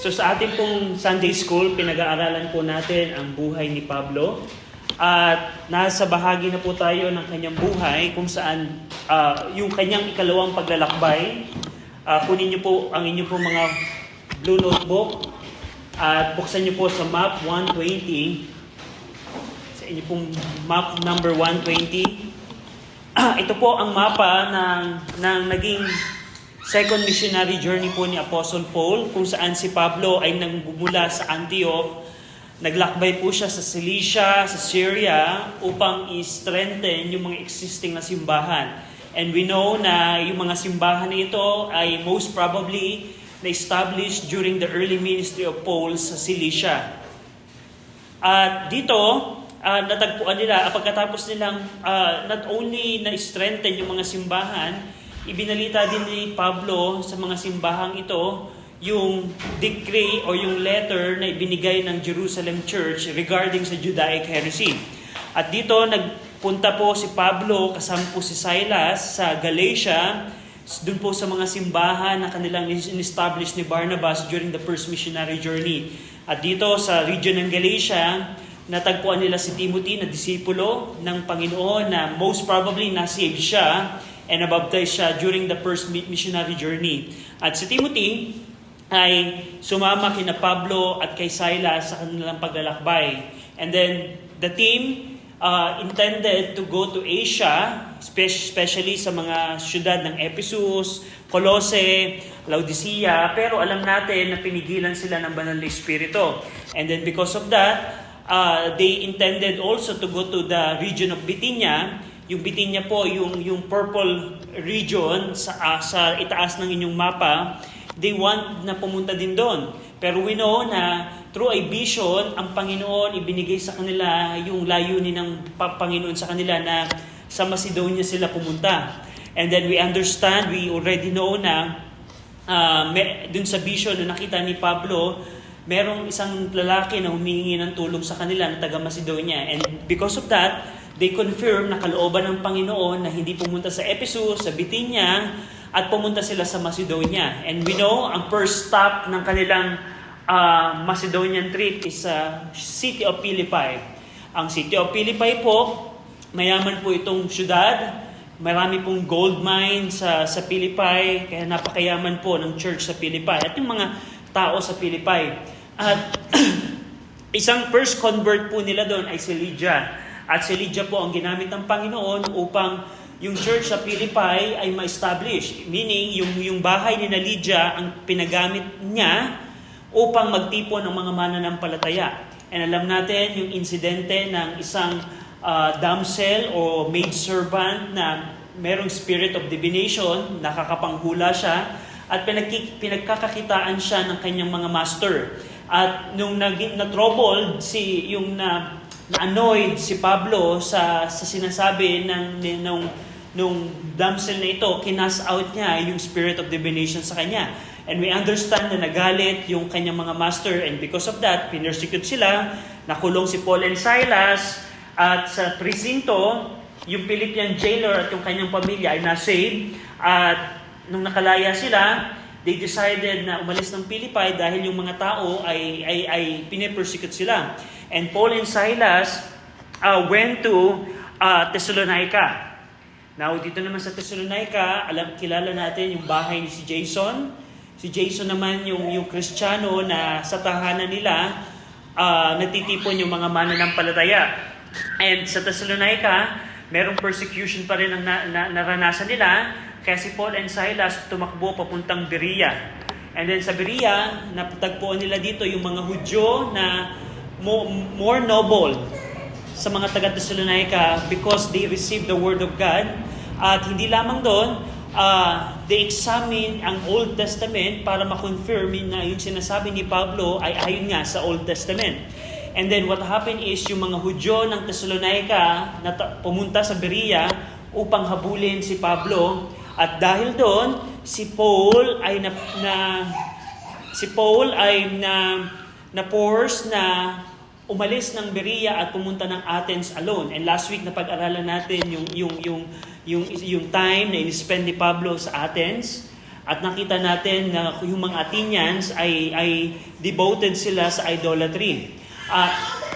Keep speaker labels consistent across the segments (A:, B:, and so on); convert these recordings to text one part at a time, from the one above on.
A: So sa ating pong Sunday School, pinag-aaralan po natin ang buhay ni Pablo. At nasa bahagi na po tayo ng kanyang buhay kung saan yung kanyang ikalawang paglalakbay. Kunin niyo po ang inyong pong mga blue notebook at buksan niyo po sa map 120. Sa inyong pong map number 120. Ito po ang mapa ng naging second missionary journey po ni Apostle Paul, kung saan si Pablo ay nagmumula sa Antioch. Naglakbay po siya sa Cilicia, sa Syria, upang i-strengthen yung mga existing na simbahan. And we know na yung mga simbahan na ito ay most probably na-established during the early ministry of Paul sa Cilicia. At dito, natagpuan nila, pagkatapos nilang not only na-strengthen yung mga simbahan, ibinalita din ni Pablo sa mga simbahang ito yung decree o yung letter na ibinigay ng Jerusalem Church regarding sa Judaic heresy. At dito nagpunta po si Pablo kasama po si Silas sa Galatia, dun po sa mga simbahan na kanilang in-establish ni Barnabas during the first missionary journey. At dito sa region ng Galatia, natagpuan nila si Timothy na disipulo ng Panginoon na most probably na-save siya and nabaptize siya during the first missionary journey. At si Timothy ay sumama kina Pablo at kay Silas sa kanilang paglalakbay. And then the team intended to go to Asia, especially sa mga syudad ng Ephesus, Colossae, Laodicea, pero alam natin na pinigilan sila ng Banal na Espiritu. And then because of that, they intended also to go to the region of Bithynia. Yung Bithynia po, yung purple region sa itaas ng inyong mapa, they want na pumunta din doon. Pero we know na through a vision, ang Panginoon ibinigay sa kanila yung layunin ng Panginoon sa kanila na sa Macedonia sila pumunta. And then we understand, we already know na dun sa vision na nakita ni Pablo, merong isang lalaki na humingi ng tulong sa kanila na taga Macedonia. And because of that, they confirm na kalooban ng Panginoon na hindi pumunta sa Ephesus, sa Bithynia, at pumunta sila sa Macedonia. And we know, ang first stop ng kanilang Macedonian trip is city of Philippi. Ang city of Philippi po, mayaman po itong syudad. Marami pong gold mine sa Philippi, kaya napakayaman po ng church sa Philippi at yung mga tao sa Philippi. At isang first convert po nila doon ay si Lydia. At si Lydia po ang ginamit ng Panginoon upang yung church sa Philippi ay ma-establish. Meaning, yung bahay ni Lydia ang pinagamit niya upang magtipon ng mga mananampalataya. And alam natin yung insidente ng isang damsel o maidservant na merong spirit of divination, nakakapanghula siya, at pinagkakakitaan siya ng kanyang mga master. At nung na-troubled yung na-annoyed si Pablo sa sinasabi nung damsel na ito, kinas out niya yung spirit of divination sa kanya. And we understand na nagalit yung kanyang mga master, and because of that, pinersecute sila, nakulong si Paul and Silas, at sa presinto, yung Philippian jailer at yung kanyang pamilya ay na-save. At nung nakalaya sila, they decided na umalis ng Philippi dahil yung mga tao ay pinipersecute sila. And Paul and Silas went to Thessalonica. Now, dito naman sa Thessalonica, kilala natin yung bahay ni si Jason. Si Jason naman yung Kristiyano na sa tahanan nila, natitipon yung mga mananampalataya. And sa Thessalonica, merong persecution pa rin ang naranasan nila. Kaya si Paul and Silas tumakbo papuntang Berea. And then sa Berea, napatagpuan nila dito yung mga Hudyo na more noble sa mga taga-Thessalonica because they received the Word of God. At hindi lamang doon, they examine ang Old Testament para ma-confirm na yung sinasabi ni Pablo ay ayon nga sa Old Testament. And then what happened is yung mga Hudyo ng Thessalonica na pumunta sa Berea upang habulin si Pablo. At dahil doon, si Paul ay na-force na umalis ng Berea at pumunta ng Athens alone. And last week na pag-aralan natin yung time na in-spend ni Pablo sa Athens. At nakita natin na yung mga Athenians ay devoted sila sa idolatry.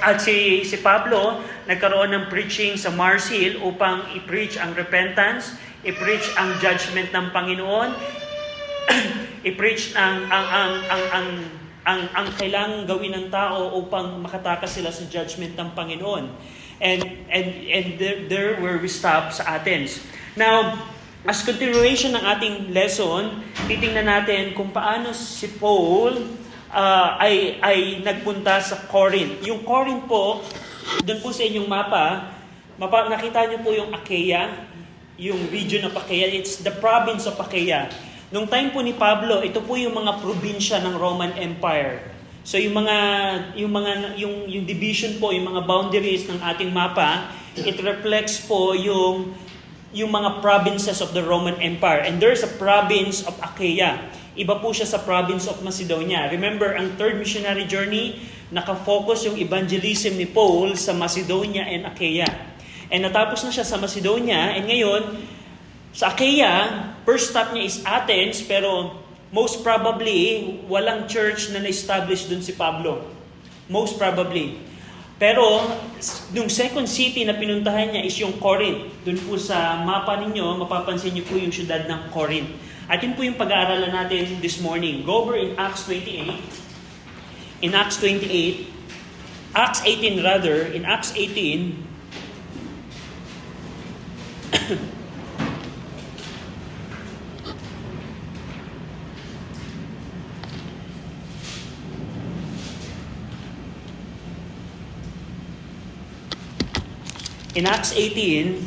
A: At si Pablo nagkaroon ng preaching sa Mars Hill upang i-preach ang repentance, i-preach ang judgment ng Panginoon, i-preach ang kailangang gawin ng tao upang makatakas sila sa judgment ng Panginoon. And there where we stop sa Athens. Now, as continuation ng ating lesson, titingnan natin kung paano si Paul ay nagpunta sa Corinth. Yung Corinth po, doon po sa inyong mapa, nakita niyo po yung Achaia, yung region of Achaia. It's the province of Achaia. Nung time po ni Pablo, ito po yung mga probinsya ng Roman Empire. So yung division po, yung mga boundaries ng ating mapa, it reflects po yung mga provinces of the Roman Empire. And there's a province of Achaia. Iba po siya sa province of Macedonia. Remember, ang third missionary journey, nakafocus yung evangelism ni Paul sa Macedonia and Achaia. And natapos na siya sa Macedonia, and ngayon, sa Achaia, first stop niya is Athens, pero most probably, walang church na na-establish dun si Pablo. Most probably. Pero, yung second city na pinuntahan niya is yung Corinth. Dun po sa mapa ninyo, mapapansin niyo po yung syudad ng Corinth. At yun po yung pag-aaralan natin this morning. Go over in Acts 28. In Acts 28, Acts 18 rather, in Acts 18, in Acts 18,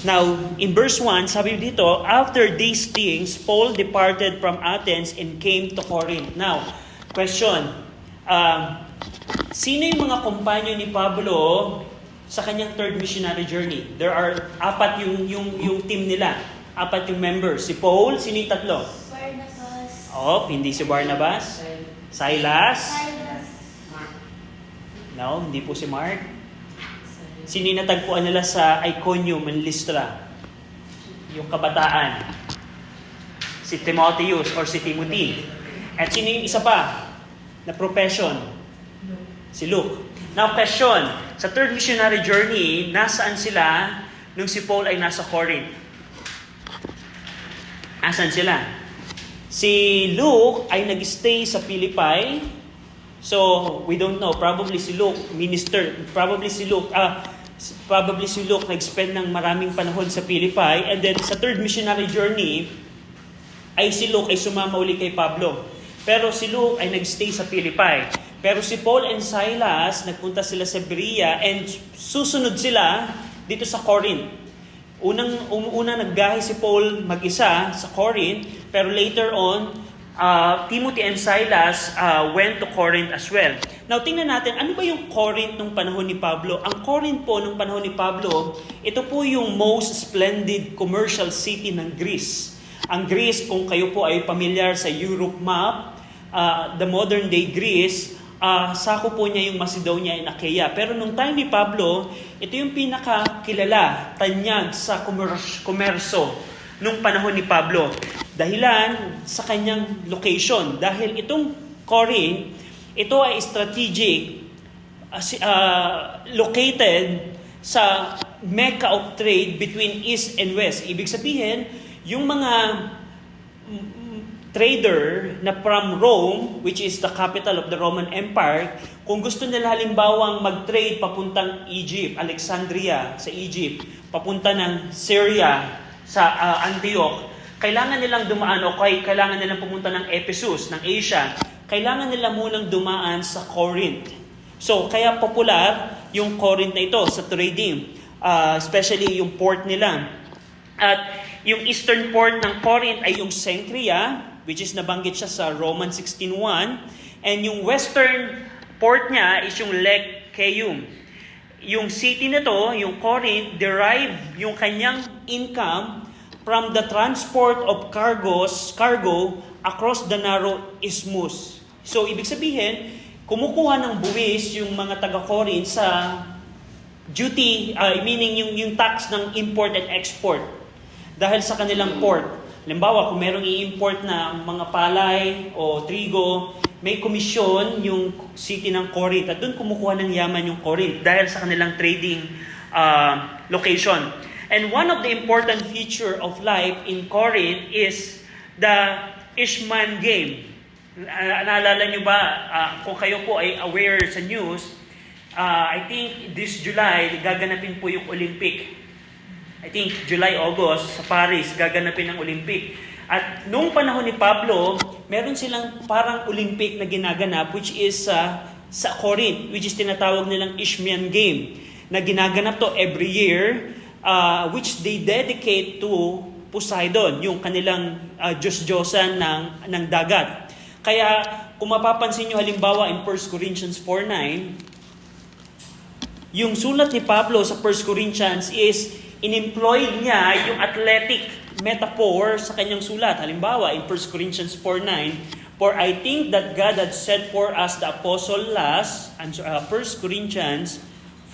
A: now, in verse 1, sabi dito, after these things, Paul departed from Athens and came to Corinth. Now, question, sino yung mga kumpanyo ni Pablo sa kanyang third missionary journey? There are apat yung team nila, apat yung members. Si Paul, sino yung tatlo?
B: Barnabas.
A: Hindi si Barnabas. Silas. No, hindi po si Mark. Sino yung natagpuan nila sa Iconium and Lystra? Yung kabataan. Si Timotheus or si Timothy. At sino yung isa pa na profession? Si Luke. Now, question. Sa third missionary journey, nasaan sila nung si Paul ay nasa Corinth? Nasaan sila? Si Luke ay nag-stay sa Philippi. So, we don't know. Probably si Luke Probably si Luke nag-spend ng maraming panahon sa Philippi. And then, sa third missionary journey, ay si Luke ay sumama uli kay Pablo. Pero si Luke ay nag-stay sa Philippi. Pero si Paul and Silas, nagpunta sila sa Berea and susunod sila dito sa Corinth. Unang nagbiyahe si Paul mag-isa sa Corinth, pero later on, Timothy and Silas went to Corinth as well. Now, tingnan natin, ano ba yung Corinth nung panahon ni Pablo? Ang Corinth po nung panahon ni Pablo, ito po yung most splendid commercial city ng Greece. Ang Greece, kung kayo po ay familiar sa Europe map, the modern day Greece, sako po niya yung Macedonia and Achaia. Pero nung time ni Pablo, ito yung pinakakilala, tanyag sa komerso nung panahon ni Pablo. Dahilan sa kanyang location. Dahil itong Corinth, ito ay strategic, located sa Mecca of trade between East and West. Ibig sabihin, yung mga trader na from Rome, which is the capital of the Roman Empire, kung gusto nila halimbawang mag-trade papuntang Egypt, Alexandria sa Egypt, papunta ng Syria sa Antioch, kailangan nilang dumaan o kailangan nilang pumunta ng Ephesus, ng Asia, kailangan nila munang dumaan sa Corinth. So, kaya popular yung Corinth na ito sa trading, especially yung port nila. At yung eastern port ng Corinth ay yung Cenchrea, which is nabanggit siya sa Romans 16:1, and yung western port niya is yung Lake Keum. Yung city na to, yung Corinth, derive yung kanyang income from the transport of cargo across the narrow isthmus. So, ibig sabihin, kumukuha ng buwis yung mga taga-Corinth sa duty, meaning yung tax ng import and export dahil sa kanilang port. halimbawa, kung merong i-import na mga palay o trigo, may komisyon yung city ng Corinth at doon kumukuha ng yaman yung Corinth dahil sa kanilang trading location. And one of the important feature of life in Corinth is the Ishman game. Naalala nyo ba, kung kayo po ay aware sa news, I think this July, gaganapin po yung Olympic. I think July, August, sa Paris, gaganapin ang Olympic. At nung panahon ni Pablo, meron silang parang Olympic na ginaganap, which is sa Corinth, which is tinatawag nilang Isthmian Game, na ginaganap to every year, which they dedicate to Poseidon, yung kanilang Diyos-Diyosan ng dagat. Kaya, kung mapapansin nyo halimbawa in 1 Corinthians 4:9, yung sulat ni Pablo sa 1 Corinthians is in-employ niya yung athletic metaphor sa kanyang sulat. Halimbawa, in 1 Corinthians 4:9, "For I think that God had set for us the apostle last," 1 Corinthians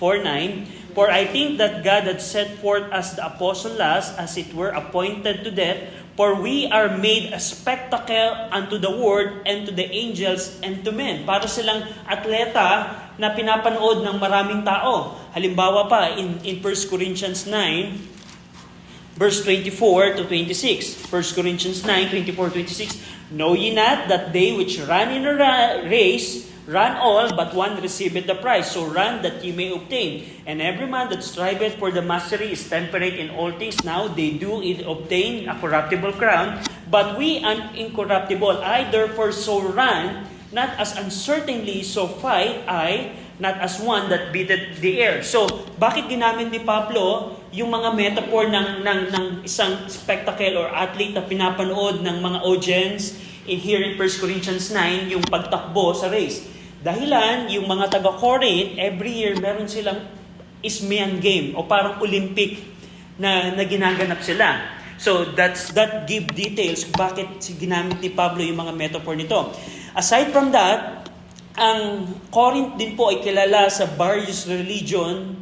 A: 4:9, "For I think that God had set forth us the apostle last, as it were appointed to death, for we are made a spectacle unto the world and to the angels and to men." Para silang atleta na pinapanood ng maraming tao. Halimbawa pa, in 1 Corinthians 9, verse 24 to 26. 1 Corinthians 9, 24-26. "Know ye not that they which run in a race run all, but one receiveth the prize. So run that ye may obtain. And every man that striveth for the mastery is temperate in all things. Now they do it obtain a corruptible crown, but we an incorruptible. I therefore so run, not as uncertainly, so fight I, not as one that beateth the air." So, bakit ginamit ni Pablo yung mga metaphor ng isang spectacle or athlete na pinapanood ng mga audience here in 1 Corinthians 9, yung pagtakbo sa race? Dahilan, yung mga taga-Corinth, every year meron silang Isthmian game o parang Olympic na ginaganap sila. So, that give details bakit ginamit ni Pablo yung mga metaphor nito. Aside from that, ang Corinth din po ay kilala sa various religion,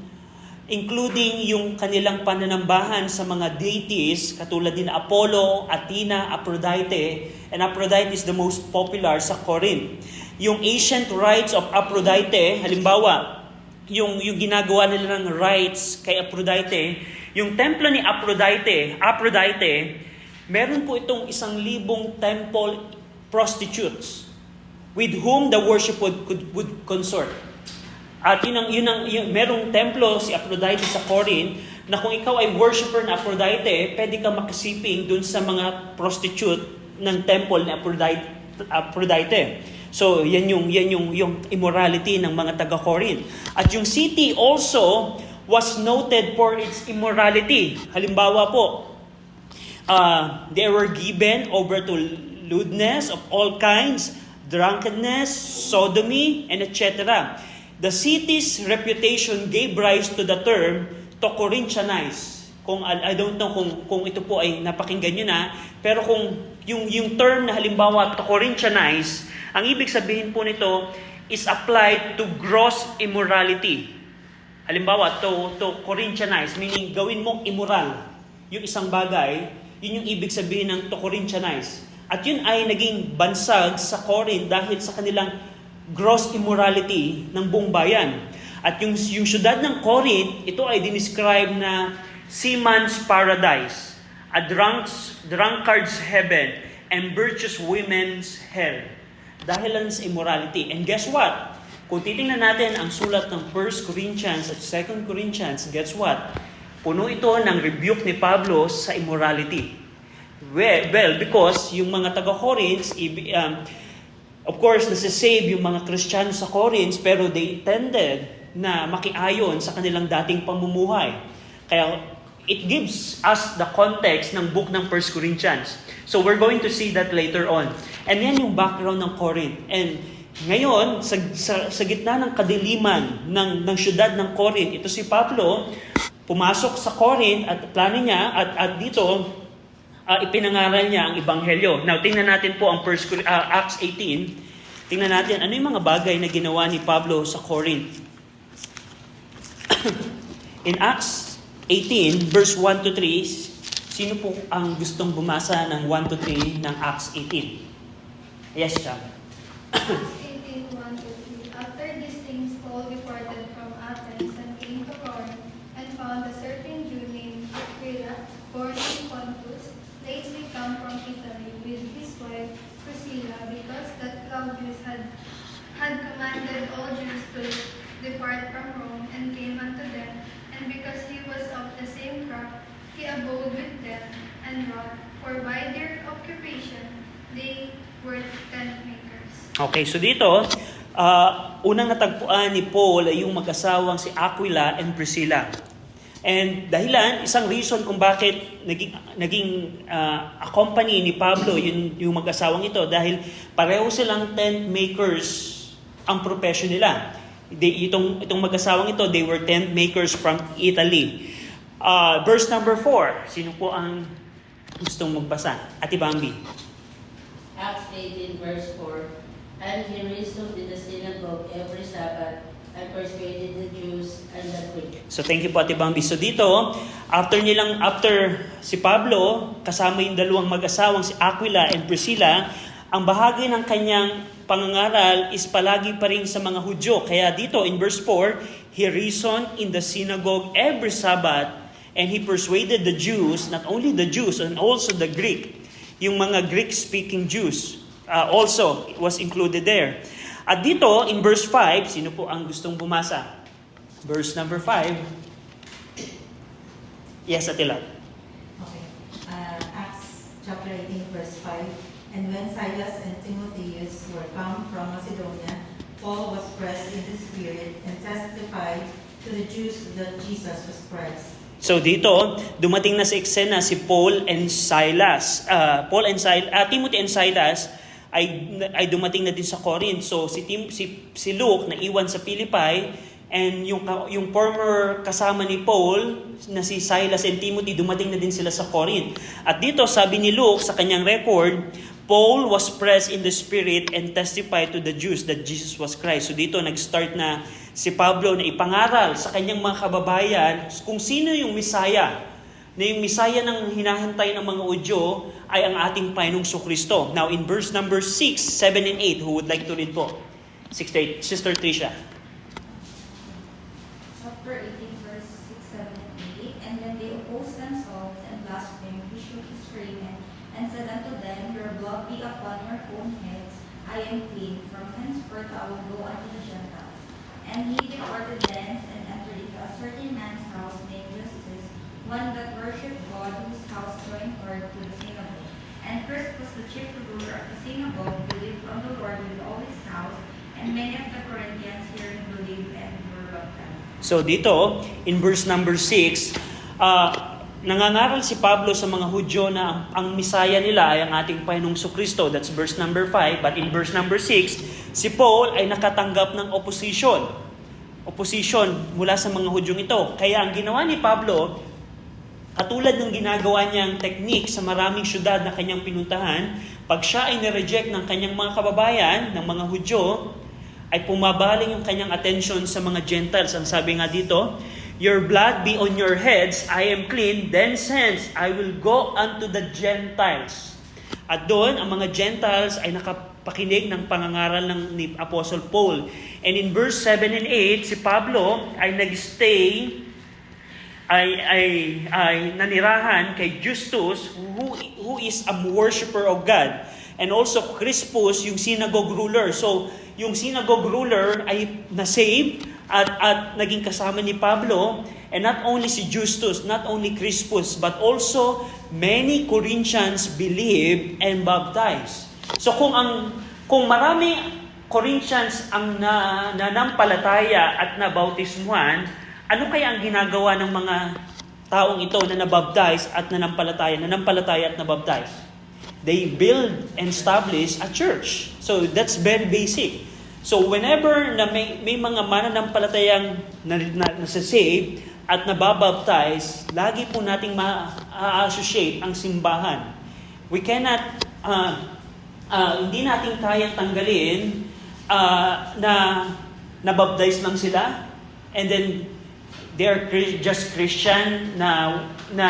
A: including yung kanilang pananambahan sa mga deities, katulad din Apollo, Athena, Aphrodite, and Aphrodite is the most popular sa Corinth. Yung ancient rites of Aphrodite, halimbawa, yung ginagawa nila ng rites kay Aphrodite, yung templo ni Aphrodite, meron po itong 1,000 temple prostitutes with whom the worship would consort. At merong templo si Aphrodite sa Corinth na kung ikaw ay worshiper na Aphrodite, pwede ka makisiping dun sa mga prostitute ng temple ni Aphrodite. So, yan yung immorality ng mga taga-Corinth. At yung city also was noted for its immorality. Halimbawa po, they were given over to lewdness of all kinds, drunkenness, sodomy, and etc. The city's reputation gave rise to the term to Corinthianize. I don't know kung ito po ay napakinggan nyo na, pero kung yung term na halimbawa to Corinthianize, ang ibig sabihin po nito is applied to gross immorality. Halimbawa, to Corinthianize, meaning gawin mong immoral yung isang bagay, yun yung ibig sabihin ng to Corinthianize. At yun ay naging bansag sa Corinth dahil sa kanilang gross immorality ng buong bayan. At yung syudad ng Corinth, ito ay dinescribe na seaman's paradise, a drunkard's heaven, and virtuous women's hell. Dahil lang sa immorality. And guess what? Kung titingnan natin ang sulat ng 1 Corinthians at 2 Corinthians, guess what? Puno ito ng rebuke ni Pablo sa immorality. Well, because yung mga taga-Corinth, of course, nasasave yung mga Kristiyano sa Corinth, pero they tended na makiayon sa kanilang dating pamumuhay. Kaya, it gives us the context ng book ng 1 Corinthians. So, we're going to see that later on. And yan yung background ng Corinth. And ngayon, sa gitna ng kadiliman ng syudad ng Corinth, ito si Pablo, pumasok sa Corinth at plano niya, at dito, ipinangaral niya ang Ebanghelyo. Now, tingnan natin po ang Acts 18. Tingnan natin ano yung mga bagay na ginawa ni Pablo sa Corinth. In Acts 18, verse 1 to 3, si Sino po ang gustong bumasa ng 1 to 3 ng Acts 18? Yes, Cham.
B: Acts 18, 1-3. After these things, Paul departed from Athens and came to Corinth, and found a certain Jew named Aquila, born in Pontus, lately come from Italy, with his wife Priscilla, because that Claudius had commanded all Jews to depart from Rome, and came unto them, and because he was of the same craft, he abode with them, and wrought, for by their occupation they were tent makers.
A: Okay, so dito, unang natagpuan ni Paul ay yung mag-asawang si Aquila and Priscilla. And dahilan, isang reason kung bakit naging accompany ni Pablo yung mag-asawang ito, dahil pareho silang tent makers ang profession nila. Itong mag-asawang ito, they were tent makers from Italy. Verse number 4, sino po ang gustong magbasa? Ate Bambi.
C: Acts 18, verse 4. And he reasoned in the synagogue every Sabbath and persuaded the Jews and the Greeks.
A: So thank you po Ate Bambi. So dito, after si Pablo, kasama yung dalawang mag-asawang si Aquila and Priscilla, ang bahagi ng kanyang pangangaral is palagi pa rin sa mga Hudyo. Kaya dito in verse 4, he reasoned in the synagogue every Sabbath and he persuaded the Jews, not only the Jews and also the Greek. Yung mga Greek-speaking Jews also was included there. At dito, in verse 5, sino po ang gustong bumasa? Verse number 5. Yes, Atila.
D: Okay. Acts chapter 18, verse 5. And when Silas and Timotheus were come from Macedonia, Paul was pressed in the Spirit and testified to the Jews that Jesus was Christ.
A: So dito, dumating na sa eksena si Paul and Silas. Timothy and Silas ay dumating na din sa Corinth. So si Luke na iwan sa Philippi, and yung former kasama ni Paul na si Silas and Timothy, dumating na din sila sa Corinth. At dito sabi ni Luke sa kanyang record, Paul was pressed in the Spirit and testified to the Jews that Jesus was Christ. So dito nag-start na si Pablo na ipangaral sa kanyang mga kababayan kung sino yung Misaya. Na yung Misaya ng hinahantay ng mga Udyo ay ang ating Panginoong Kristo. Now in verse number 6, 7, and 8, who would like to read po? 6 to 8. Sister Tricia.
E: Chapter 18, verse 6, 7, and 8. And when they opposed themselves and blasphemed, he shook his raiment and said unto them, Your blood be upon your own heads. I am clean. From henceforth I will go unto the Gentiles. And he departed thence and entered into a certain man's house named Justus, one that worshipped God, whose house joined earth to the synagogue. And Crispus, the chief ruler of the synagogue, believed on the Lord with all his house, and many of the Corinthians hearing believed and were baptized.
A: So dito, in verse number 6, nangangaral si Pablo sa mga Hudyo na ang Misaya nila ay ang ating Panginoong Kristo. That's verse number 5. But in verse number 6, si Paul ay nakatanggap ng opposition mula sa mga Hudyong ito. Kaya ang ginawa ni Pablo, katulad ng ginagawa niyang technique sa maraming syudad na kanyang pinuntahan, pag siya ay nireject ng kanyang mga kababayan, ng mga Hudyo, ay pumabaling yung kanyang attention sa mga Gentiles. Ang sabi nga dito, Your blood be on your heads, I am clean, then hence I will go unto the Gentiles. At doon, ang mga Gentiles ay nakapakinig ng pangangaral ni Apostle Paul. And in verse 7 and 8, si Pablo ay nagstay, ay nanirahan kay Justus, who is a worshiper of God. And also Crispus, yung synagogue ruler. So, yung synagogue ruler ay na-save at naging kasama ni Pablo. And not only si Justus, not only Crispus, but also many Corinthians believed and baptized. So kung marami Corinthians ang nanampalataya at nabautismuhan, ano kaya ang ginagawa ng mga taong ito na nabaptize at nanampalataya at nabaptize? They build and establish a church. So that's very basic. So whenever na may mga mananampalatayang nasa-save at nababaptize, lagi po nating ma-associate ang simbahan. We cannot, hindi natin kayang tanggalin na nabaptize lang sila and then they are just Christian na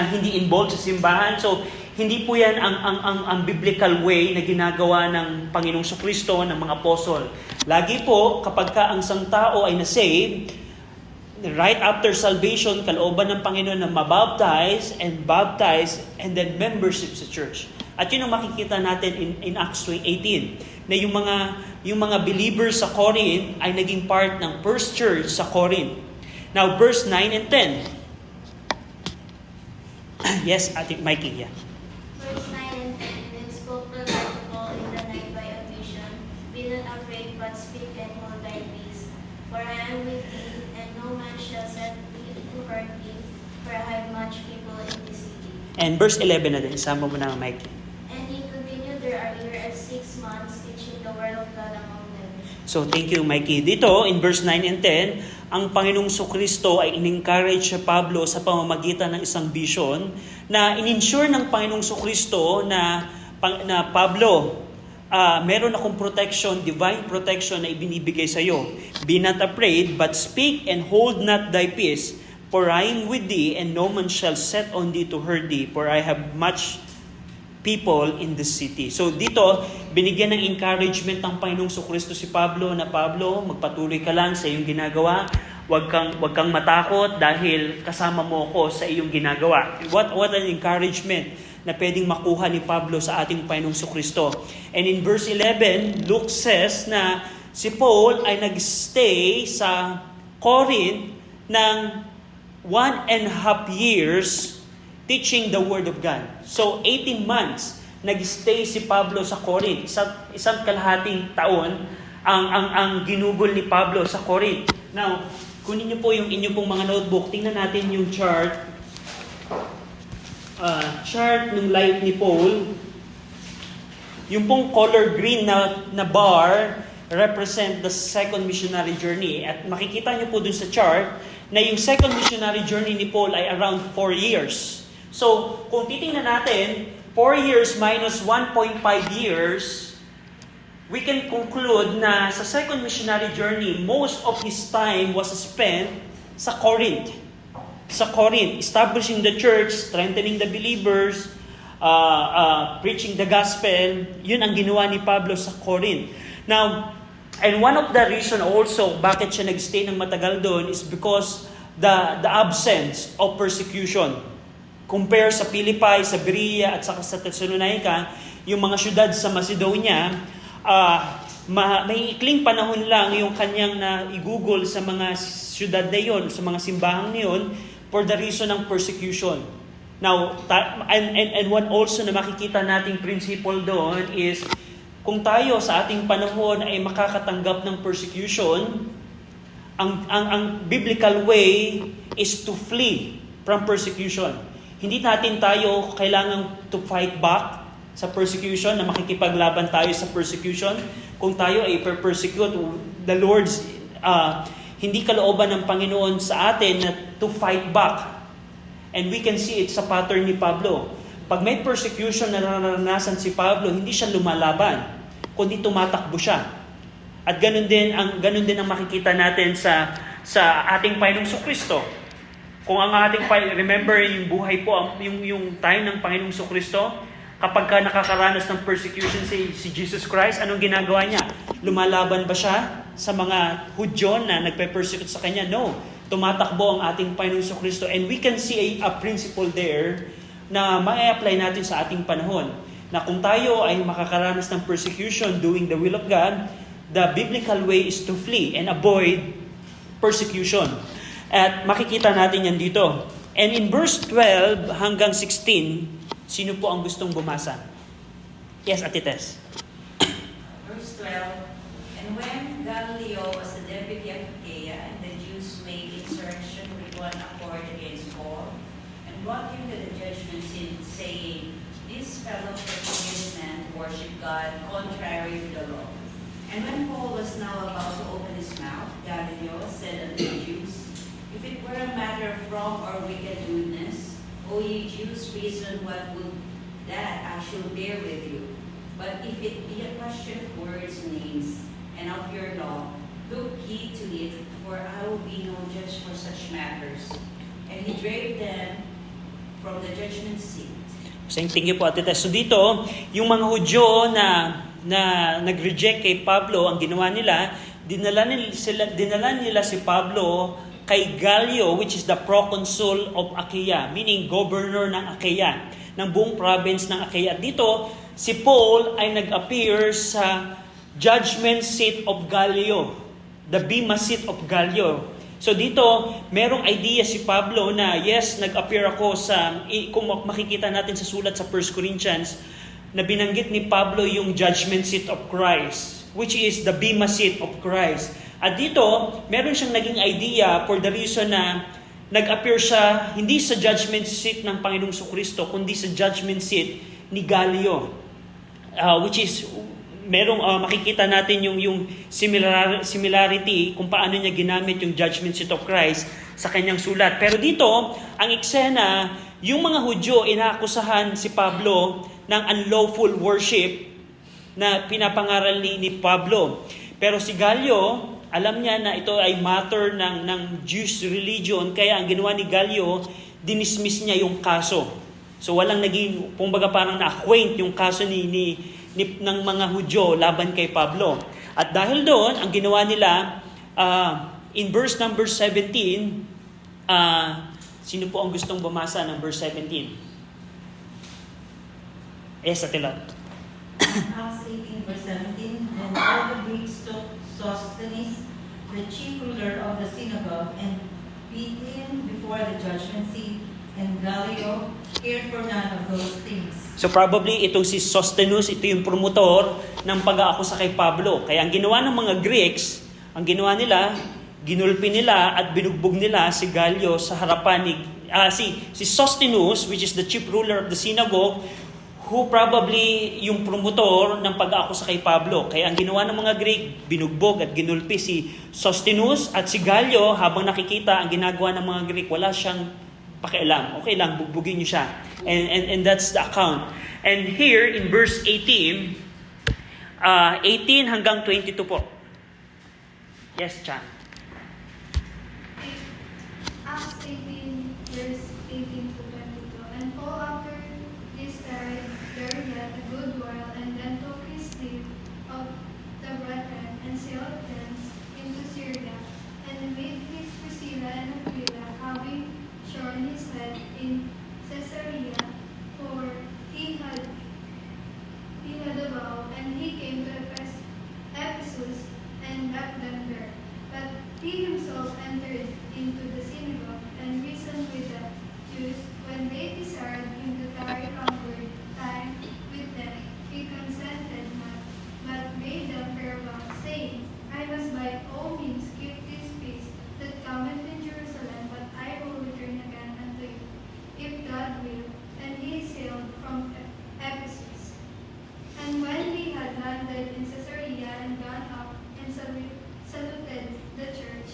A: hindi involved sa simbahan. So, hindi po yan ang biblical way na ginagawa ng Panginoong Kristo, ng mga apostol. Lagi po, kapag ka ang isang tao ay na-save, right after salvation, kalooban ng Panginoon na mabaptize, and then membership sa church. At yun ang makikita natin in Acts 18, na yung mga believers sa Corinth ay naging part ng first church sa Corinth. Now, verse 9 and 10. Yes, Ate Mikey, yeah.
F: Verse 9 and 10, Then spoke the Lord to Paul in the night by a vision, Be not afraid, but speak and hold thy peace. For I am with thee, and no man shall set thee to hurt thee, for I have much people in this city.
A: And verse 11 na din, isama mo na, Mikey.
F: And he continued there a year and 6 months, teaching the word of God among them.
A: So, thank you, Mikey. Dito, in verse 9 and 10, ang Panginoong Kristo ay in-encourage si Pablo sa pamamagitan ng isang vision na in-ensure ng Panginoong Kristo na Pablo, meron akong protection, divine protection na ibinibigay sa iyo. Be not afraid, but speak and hold not thy peace, for I am with thee, and no man shall set on thee to hurt thee, for I have much people in the city. So dito, binigyan ng encouragement ng Panginoong Kristo si Pablo na, Pablo, magpatuloy ka lang sa iyong ginagawa. Huwag kang matakot dahil kasama mo ako sa iyong ginagawa. What an encouragement na pwedeng makuha ni Pablo sa ating Panginoong Kristo. And in verse 11, Luke says na si Paul ay nagstay sa Corinth ng 1.5 years teaching the Word of God. So, 18 months, nag-stay si Pablo sa Corinth. Isang kalahating taon ang ginugol ni Pablo sa Corinth. Now, kunin niyo po yung inyong pong mga notebook. Tingnan natin yung chart. Chart ng life ni Paul. Yung pong color green na bar represent the second missionary journey. At makikita niyo po dun sa chart na yung second missionary journey ni Paul ay around 4 years. So, kung titingnan natin, 4 years minus 1.5 years, we can conclude na sa second missionary journey, most of his time was spent sa Corinth. Sa Corinth, establishing the church, strengthening the believers, preaching the gospel. Yun ang ginawa ni Pablo sa Corinth. Now, and one of the reason also bakit siya nagstay ng matagal doon is because the absence of persecution. Compare sa Philippi, sa Berea at saka sa Thessalonica, yung mga syudad sa Macedonia, may ikling panahon lang yung kanyang na igugol sa mga syudad na yon, sa mga simbahang na yon, for the reason ng persecution. Now, and one also na makikita nating principle doon is, kung tayo sa ating panahon ay makakatanggap ng persecution, ang biblical way is to flee from persecution. Hindi natin tayo kailangan to fight back sa persecution, na makikipaglaban tayo sa persecution. Kung tayo ay persecute, the Lord's hindi kalooban ng Panginoon sa atin na to fight back. And we can see it sa pattern ni Pablo. Pag may persecution na naranasan si Pablo, hindi siya lumalaban, kundi tumatakbo siya. At ganun din ang makikita natin sa ating Panginoong Kristo. Kung ang ating remember yung buhay po, yung time ng Panginoong Kristo, kapag ka nakakaranas ng persecution si Jesus Christ, anong ginagawa niya? Lumalaban ba siya sa mga Hudyo na nagpe-persecute sa kanya? No. Tumatakbo ang ating Panginoong Kristo. And we can see a principle there na ma-apply natin sa ating panahon. Na kung tayo ay makakaranas ng persecution doing the will of God, the biblical way is to flee and avoid persecution. At makikita natin yan dito. And in verse 12 hanggang 16, sino po ang gustong bumasa? Yes, Ate Tess.
D: Verse 12, And when Gallio was the deputy of Achaia, and the Jews made insurrection with one accord against Paul, and brought him to the judgment seat, saying, This fellow persuaded men to worship God contrary to the law. And when Paul was now about to open his mouth, Gallio said unto the Jews, If it were a matter of wrong or wicked lewdness, O ye Jews, reason what would that I should bear with you. But if it be a question of words and names, and of your law, look ye to it, for I will be no judge for such
G: such matters, and he drave them from the judgment seat.
A: Thank you po, Ate Tess. So dito, yung mga Hudyo na nag-reject kay Pablo, ang ginawa nila, dinala nila si Pablo kay Gallio, which is the proconsul of Achaia, meaning governor ng Achaia, ng buong province ng Achaia. At dito, si Paul ay nag-appear sa judgment seat of Gallio, the Bema seat of Gallio. So dito, merong idea si Pablo na yes, nag-appear ako sa, kung makikita natin sa sulat sa 1 Corinthians, na binanggit ni Pablo yung judgment seat of Christ, which is the Bema seat of Christ. At dito, meron siyang naging idea for the reason na nag-appear siya hindi sa judgment seat ng Panginoong Kristo, kundi sa judgment seat ni Gallio. Which is, merong makikita natin yung similarity kung paano niya ginamit yung judgment seat of Christ sa kanyang sulat. Pero dito, ang eksena, yung mga Hudyo, inaakusahan si Pablo ng unlawful worship na pinapangaral ni Pablo. Pero si Gallio, alam niya na ito ay matter ng Jewish religion, kaya ang ginawa ni Gallio, dinismiss niya yung kaso. So walang naging, kumbaga parang na-acquaint yung kaso ng mga Hudyo laban kay Pablo. At dahil doon, ang ginawa nila, in verse number 17, sino po ang gustong bumasa ng verse 17? Atelot.
D: Acts 18 verse 17, and all the Greeks took Sosthenes, the chief ruler of the synagogue, and beat him before the judgment seat, and Gallio cared for none of those things.
A: So probably itong si Sosthenes, ito yung promotor ng pag-aakusa kay Pablo. Kaya ang ginawa ng mga Greeks, ang ginawa nila, ginulpi nila at binugbog nila si Gallio sa harapan ni si Sosthenes, which is the chief ruler of the synagogue, who probably yung promotor ng pag-aakusa kay Pablo. Kaya ang ginawa ng mga Greek, binugbog at ginulpi si Sosthenes at si Gallio. Habang nakikita ang ginagawa ng mga Greek, wala siyang pakialam. Okay lang, bugbugin niyo siya. And that's the account. And here in verse 18, 18 hanggang 22 po. Yes, Chan.
B: Acts 18, verse 18 to 22. And Paul after this tarried there yet a good while, and then took his leave of the brethren, and sailed thence into Syria, and with his Priscilla and Aquila, having shorn his head in Caesarea, for he had a vow, and he came to Ephesus, and left them there. But he himself entered into the synagogue, and reasoned with the Jews. When they desired him to tarry longer time with them, he consented not, but made them farewell, saying, I must by all means keep this feast that cometh in Jerusalem, but I will return again unto you, if God will. And he sailed from Ephesus. And when he had landed in Caesarea and gone up and saluted the church,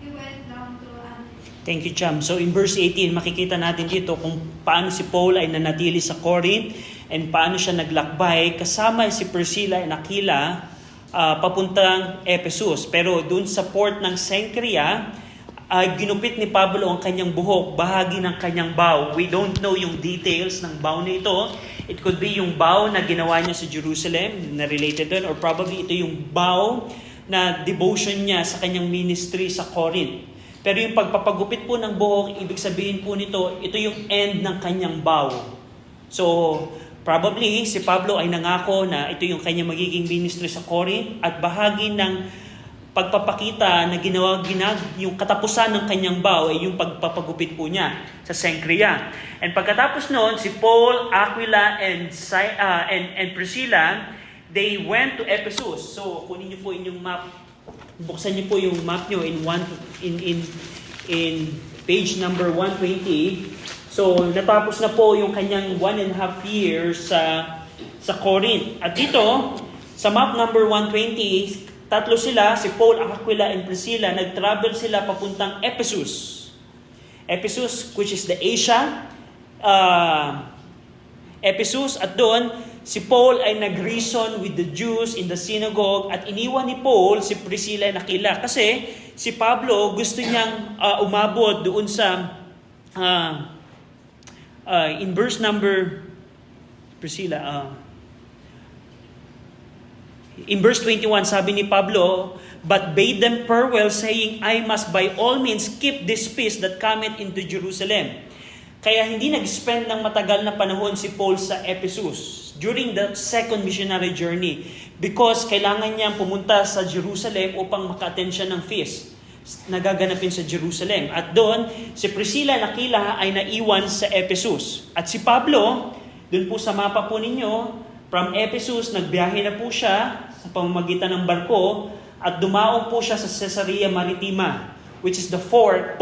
B: he went down to Antioch.
A: Thank you, Cham. So in verse 18, makikita natin dito kung paano si Paul ay nanatili sa Corinth and paano siya naglakbay kasama si Priscilla and Aquila papuntang Ephesus. Pero doon sa port ng Cenchrea, ginupit ni Pablo ang kanyang buhok, bahagi ng kanyang bow. We don't know yung details ng bow na ito. It could be yung bow na ginawa niya sa Jerusalem, na related doon, or probably ito yung bow na devotion niya sa kanyang ministry sa Corinth. Pero yung pagpapagupit po ng buhok, ibig sabihin po nito, ito yung end ng kanyang bow. So, probably si Pablo ay nangako na ito yung kanyang magiging ministry sa Corinth at bahagi ng pagpapakita na yung katapusan ng kanyang bow ay yung pagpapagupit po niya sa Cenchrea. And pagkatapos noon, si Paul, Aquila, and Priscilla, they went to Ephesus. So, kunin niyo po inyong map. Buksan niyo po yung map niyo in page number 120. So, natapos na po yung kanyang 1.5 years sa Corinth. At dito, sa map number 120, tatlo sila, si Paul, Aquila, and Priscilla, nag-travel sila papuntang Ephesus. Ephesus, which is the Asia. Ephesus, at doon, si Paul ay nag-reason with the Jews in the synagogue at iniwan ni Paul si Priscilla and Aquila kasi si Pablo gusto niyang umabot doon sa in verse number Priscilla in verse 21 sabi ni Pablo, but bade them farewell, saying, I must by all means keep this peace that cometh into Jerusalem. Kaya hindi nag-spend ng matagal na panahon si Paul sa Ephesus during the second missionary journey because kailangan niyang pumunta sa Jerusalem upang maka-attend siya ng feast nagaganapin sa Jerusalem. At doon, si Priscilla and Aquila ay naiwan sa Ephesus. At si Pablo, doon po sa mapa po ninyo, from Ephesus, nagbiyahe na po siya sa pamamagitan ng barko at dumaong po siya sa Caesarea Maritima, which is the port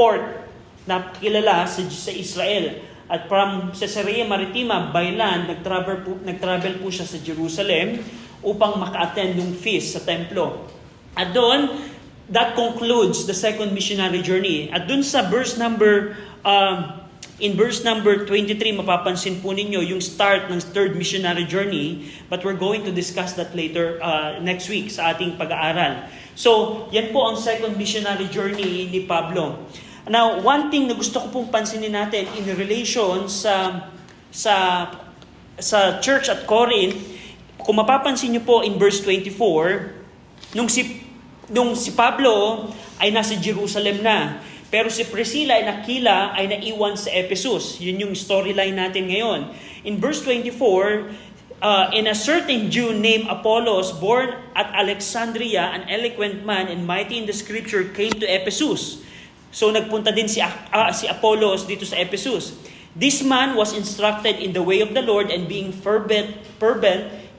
A: na kilala sa Israel. At from Caesarea Maritima, by land, nag-travel po siya sa Jerusalem upang maka-attend ng feast sa templo. At doon, that concludes the second missionary journey. At doon sa in verse number 23, mapapansin po ninyo yung start ng third missionary journey, but we're going to discuss that later next week sa ating pag-aaral. So, yan po ang second missionary journey ni Pablo. Now, one thing na gusto ko pong pansinin natin in relation sa church at Corinth, kung mapapansin niyo po in verse 24, nung si Pablo ay nasa Jerusalem na, pero si Priscilla and Aquila ay naiwan sa Ephesus. Yun yung storyline natin ngayon. In verse 24, and a certain Jew named Apollos, born at Alexandria, an eloquent man and mighty in the scripture, came to Ephesus. So nagpunta din si Apollos dito sa Ephesus. This man was instructed in the way of the Lord and being fervent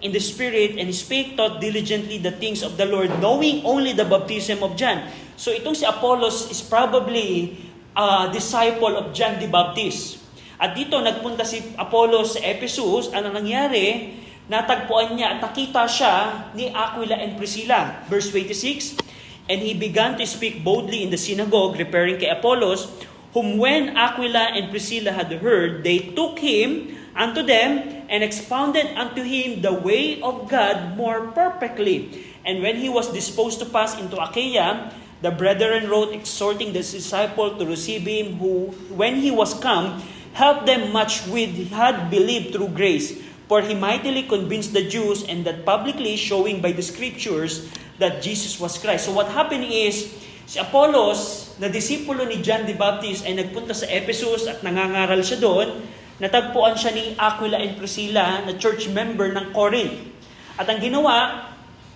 A: in the Spirit, and spake, taught diligently the things of the Lord, knowing only the baptism of John. So itong si Apollos is probably a disciple of John the Baptist. At dito nagpunta si Apollos sa Ephesus. Ano nangyari? Natagpuan niya at nakita siya ni Aquila and Priscilla. Verse 26, and he began to speak boldly in the synagogue, referring kay Apollos, whom when Aquila and Priscilla had heard, they took him unto them, and expounded unto him the way of God more perfectly. And when he was disposed to pass into Achaia, the brethren wrote, exhorting the disciple to receive him, who, when he was come, helped them much which had believed through grace. For he mightily convinced the Jews, and that publicly showing by the scriptures that Jesus was Christ. So what happened is, si Apollos, na disipulo ni John the Baptist, ay nagpunta sa Ephesus at nangangaral siya doon. Natagpuan siya ni Aquila and Priscilla na church member ng Corinth. At ang ginawa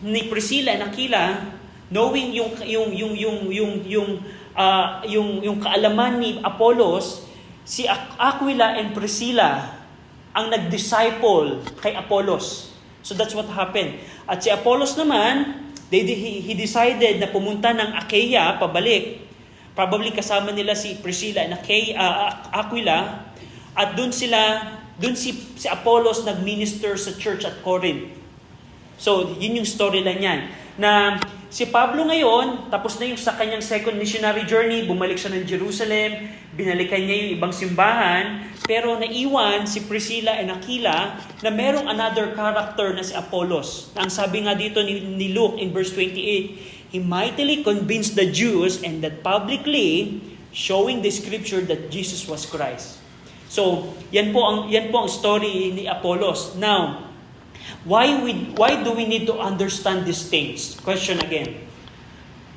A: ni Priscilla and Aquila, knowing yung kaalaman ni Apollos, si Aquila and Priscilla ang nag-disciple kay Apollos. So that's what happened. At si Apollos naman, he decided na pumunta ng Achaia pabalik. Probably kasama nila si Priscilla and Aquila. At doon si Apollos nag-minister sa church at Corinth. So, yun yung storyline niyan. Na si Pablo ngayon, tapos na yung sa kanyang second missionary journey, bumalik siya ng Jerusalem, binalikan niya yung ibang simbahan, pero naiwan si Priscilla and Aquila na merong another character na si Apollos. Na ang sabi nga dito ni Luke in verse 28, he mightily convinced the Jews, and that publicly showing the scripture that Jesus was Christ. So, yan po ang story ni Apollos. Now, why do we need to understand these things? Question again.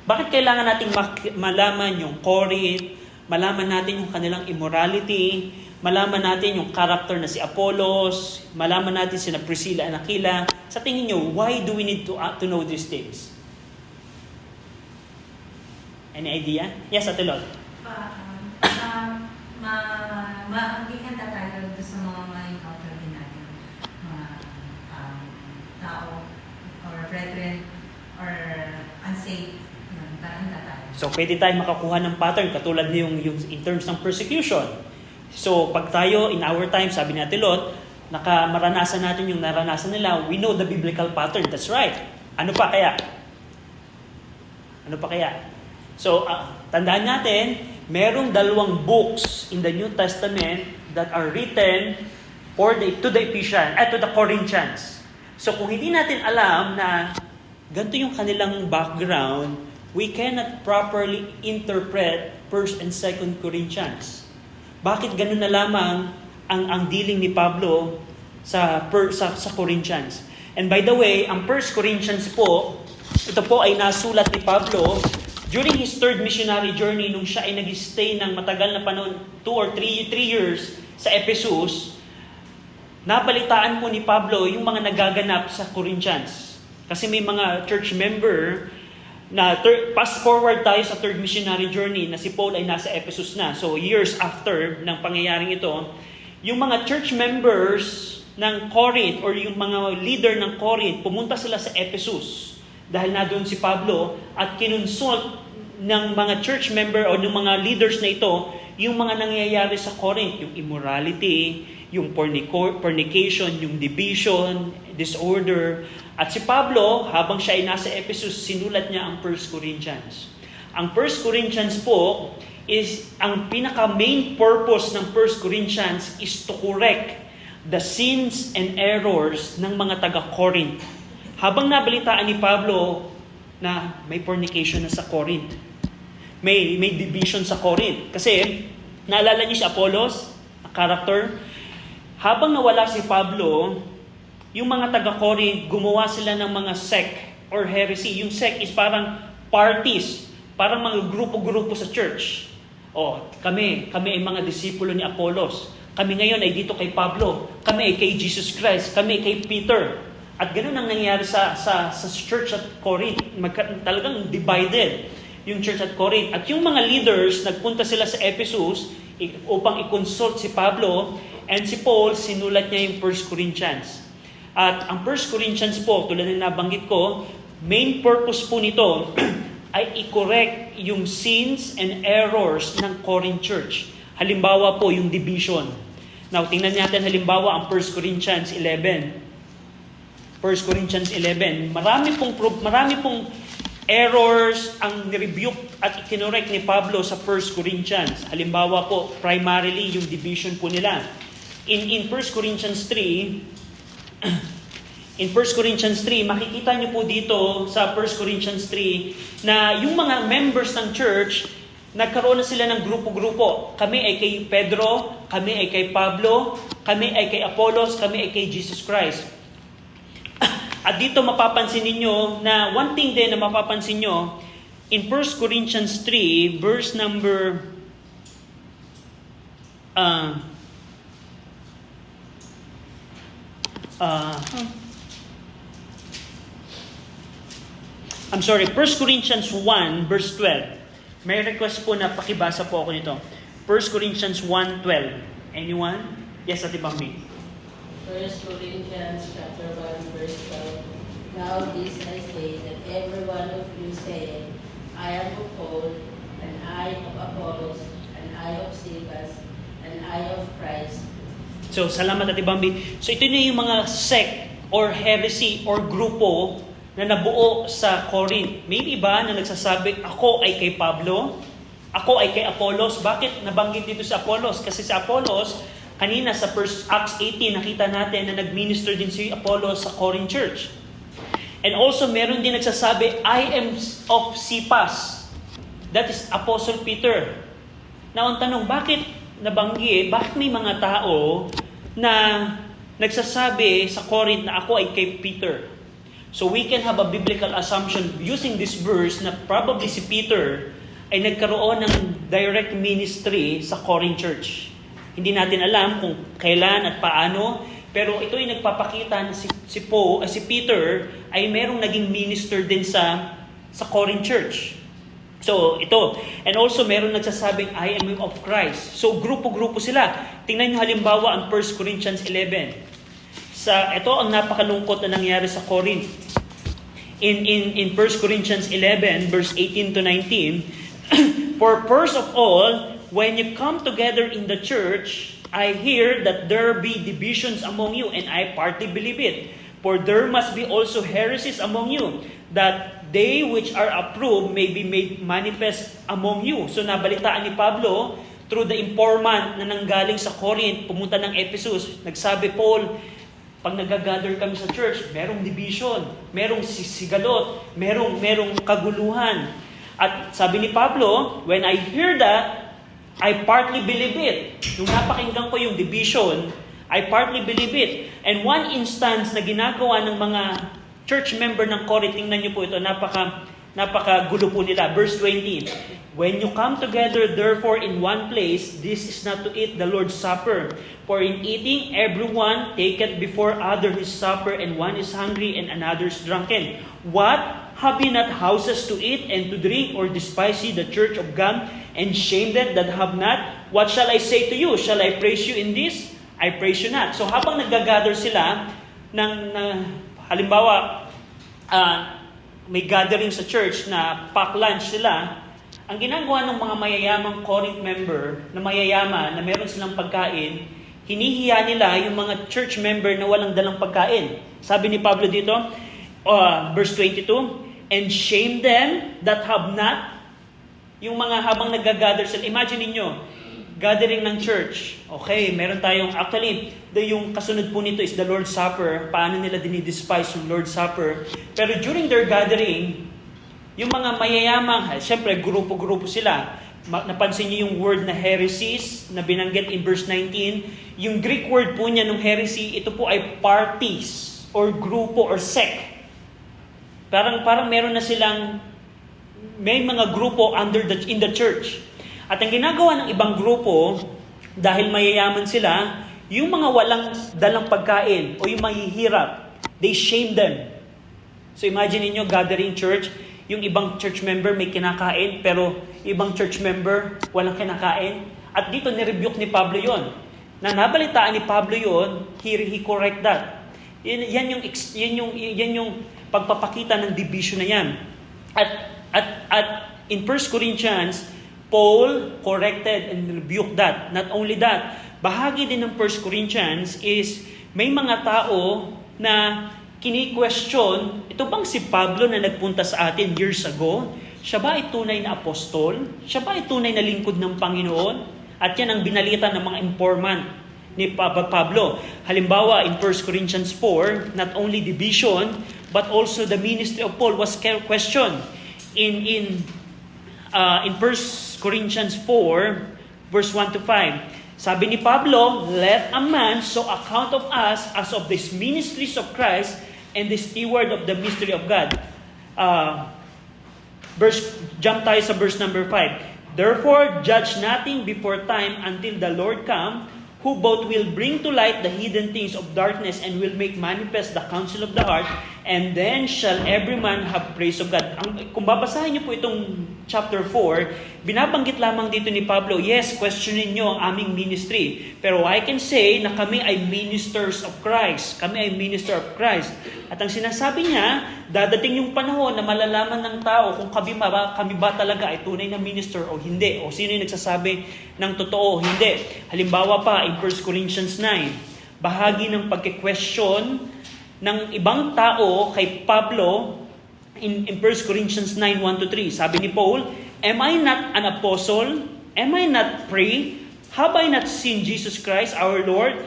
A: Bakit kailangan nating malaman yung Corinth, malaman natin yung kanilang immorality, malaman natin yung character na si Apollos, malaman natin sina Priscilla and Aquila? Sa tingin nyo, why do we need to know these things? Any idea? Yes, Ate Lot.
D: Maanggihan tayo sa mga encounter din natin, mga tao or brethren or unsaved, parang tayo.
A: So, pwede tayo makakuha ng pattern katulad yung in terms ng persecution. So, pag tayo, in our time, sabi ni Ate Lot, maranasan natin yung naranasan nila, we know the biblical pattern. That's right. Ano pa kaya? So, tandaan natin, merong 2 books in the New Testament that are written to the Corinthians. So kung hindi natin alam na ganito yung kanilang background, we cannot properly interpret 1 and 2 Corinthians. Bakit ganun na lamang ang dealing ni Pablo sa Corinthians? And by the way, ang 1 Corinthians po, ito po ay nasulat ni Pablo during his third missionary journey nung siya ay nag-stay ng matagal na panahon, 2 or 3 years sa Ephesus. Nabalitaan po ni Pablo yung mga nagaganap sa Corinthians. Kasi may mga church member na fast forward tayo sa third missionary journey na si Paul ay nasa Ephesus na. So years after ng pangyayaring ito, yung mga church members ng Corinth or yung mga leader ng Corinth, pumunta sila sa Ephesus dahil na doon si Pablo at kinonsult ng mga church member o ng mga leaders na ito yung mga nangyayari sa Corinth, yung immorality, yung fornication, yung division, disorder. At si Pablo, habang siya ay nasa Ephesus, sinulat niya ang 1 Corinthians. Ang 1 Corinthians po is, ang pinaka-main purpose ng 1 Corinthians is to correct the sins and errors ng mga taga-Corinth. Habang nabalitaan ni Pablo na may fornication na sa Corinth, may division sa Corinth. Kasi, naalala niyo si Apollos, character. Habang nawala si Pablo, yung mga taga-Corinth, gumawa sila ng mga sect or heresy. Yung sect is parang parties, parang mga grupo-grupo sa church. Kami ay mga disipulo ni Apollos. Kami ngayon ay dito kay Pablo. Kami ay kay Jesus Christ. Kami ay kay Peter. At ganun ang nangyayari sa church at Corinth. Talagang divided yung church at Corinth. At yung mga leaders, nagpunta sila sa Ephesus upang i-consult si Pablo, and si Paul, sinulat niya yung 1 Corinthians. At ang 1 Corinthians po, tulad ng nabanggit ko, main purpose po nito ay i-correct yung sins and errors ng Corinth church. Halimbawa po, yung division. Now, tingnan natin halimbawa ang 1 Corinthians 11. 1 Corinthians 11. Marami pong errors ang rebuke at ikinorek ni Pablo sa 1 Corinthians. Halimbawa po, primarily yung division po nila. In 1 Corinthians 3, in 1 Corinthians 3, makikita niyo po dito sa 1 Corinthians 3 na yung mga members ng church, nagkaroon na sila ng grupo-grupo. Kami ay kay Pedro, kami ay kay Pablo, kami ay kay Apollos, kami ay kay Jesus Christ. At dito mapapansin ninyo na one thing din na mapapansin nyo, in 1 Corinthians 3, verse number I'm sorry, 1 Corinthians 1, verse 12. May request po na pakibasa po ako nito. 1 Corinthians 1:12. Anyone? Yes, Ate Bambi.
C: 1 Corinthians chapter 1, verse 12. Now this I say, that every one of you saying, I am of Paul, and I of Apollos, and I of Cephas, and I of Christ.
A: So, salamat Ate Bambi. So, ito na yung mga sect or heresy or grupo na nabuo sa Corinth. May iba na nagsasabi, ako ay kay Pablo, ako ay kay Apollos. Bakit nabanggit dito sa Apollos? Kasi sa Apollos, kanina sa Acts 18, nakita natin na nag-minister din si Apollos sa Corinth Church. And also, meron din nagsasabi, I am of Cephas. That is Apostle Peter. Now, ang tanong, bakit may mga tao na nagsasabi sa Corinth na ako ay kay Peter? So, we can have a biblical assumption using this verse na probably si Peter ay nagkaroon ng direct ministry sa Corinth Church. Hindi natin alam kung kailan at paano, pero ito ay nagpapakita na si Peter ay merong naging minister din sa Corinth Church. So, ito. And also, meron nagsasabing, I am of Christ. So, grupo-grupo sila. Tingnan nyo halimbawa ang 1 Corinthians 11. Ito ang napakalungkot na nangyari sa Corinth. In 1 Corinthians 11, verse 18 to 19, For first of all, when you come together in the church, I hear that there be divisions among you, and I partly believe it. For there must be also heresies among you, that they which are approved may be made manifest among you. So nabalitaan ni Pablo through the informant na nanggaling sa Corinth, pumunta ng Ephesus, nagsabi, Paul, pag nag-gather kami sa church, merong division, merong sisigalot, merong kaguluhan. At sabi ni Pablo, when I hear that, I partly believe it. Nung napakinggan ko yung division, I partly believe it. And one instance na ginagawa ng mga church member ng Corinth, tingnan niyo po ito, napakagulo po nila. Verse 20, when you come together therefore in one place, this is not to eat the Lord's Supper. For in eating, everyone taketh before other his supper, and one is hungry and another is drunken. What? Have ye not houses to eat and to drink, or despise ye the church of God, and shame them that have not? What shall I say to you? Shall I praise you in this? I praise you not. So habang nag-gather sila, halimbawa, may gathering sa church na pack lunch sila, ang ginagawa ng mga mayayamang Corinth member na mayayaman, na meron silang pagkain, hinihiya nila yung mga church member na walang dalang pagkain. Sabi ni Pablo dito, verse 22, and shame them that have not. Yung mga habang nag-gather sila, imagine niyo, gathering ng church. Okay, meron tayong, actually, yung kasunod po nito is the Lord's Supper. Paano nila dinidespise yung Lord's Supper. Pero during their gathering, yung mga mayayamang, siyempre, grupo-grupo sila. Napansin niyo yung word na heresies na binanggit in verse 19. Yung Greek word po niya ng heresy, ito po ay parties or grupo or sect. Parang meron na silang, may mga grupo in the church. At ang ginagawa ng ibang grupo, dahil mayayaman sila, yung mga walang dalang pagkain o yung mahihirap, they shame them. So imagine niyo gathering church, yung ibang church member may kinakain, pero ibang church member walang kinakain. At dito nirebuke ni Pablo yon. Na nabalitaan ni Pablo yon, he correct that. Yan yung pagpapakita ng division na yan. At in 1 Corinthians, Paul corrected and rebuked that. Not only that, bahagi din ng 1 Corinthians is may mga tao na kini-question, ito bang si Pablo na nagpunta sa atin years ago? Siya ba ay tunay na apostol? Siya ba ay tunay na lingkod ng Panginoon? At yan ang binalita ng mga informant ni Pablo. Halimbawa, in 1 Corinthians 4, not only division, but also the ministry of Paul was questioned. In 1 Corinthians 4, verse 1 to 5, sabi ni Pablo, let a man so account of us as of these ministries of Christ and the steward of the mystery of God. Jump tayo sa verse number 5. Therefore, judge nothing before time until the Lord come, who both will bring to light the hidden things of darkness and will make manifest the counsel of the heart, and then shall every man have praise of God. Kung babasahin niyo po itong chapter 4, binabanggit lamang dito ni Pablo, yes, questionin niyo ang aming ministry. Pero I can say na kami ay ministers of Christ. Kami ay minister of Christ. At ang sinasabi niya, dadating yung panahon na malalaman ng tao kung kami ba talaga ay tunay na minister o hindi. O sino yung nagsasabi ng totoo o hindi. Halimbawa pa, in 1 Corinthians 9, bahagi ng pagke-question ng ibang tao kay Pablo in 1 Corinthians 9, 1-3. Sabi ni Paul, am I not an apostle? Am I not free? Have I not seen Jesus Christ our Lord?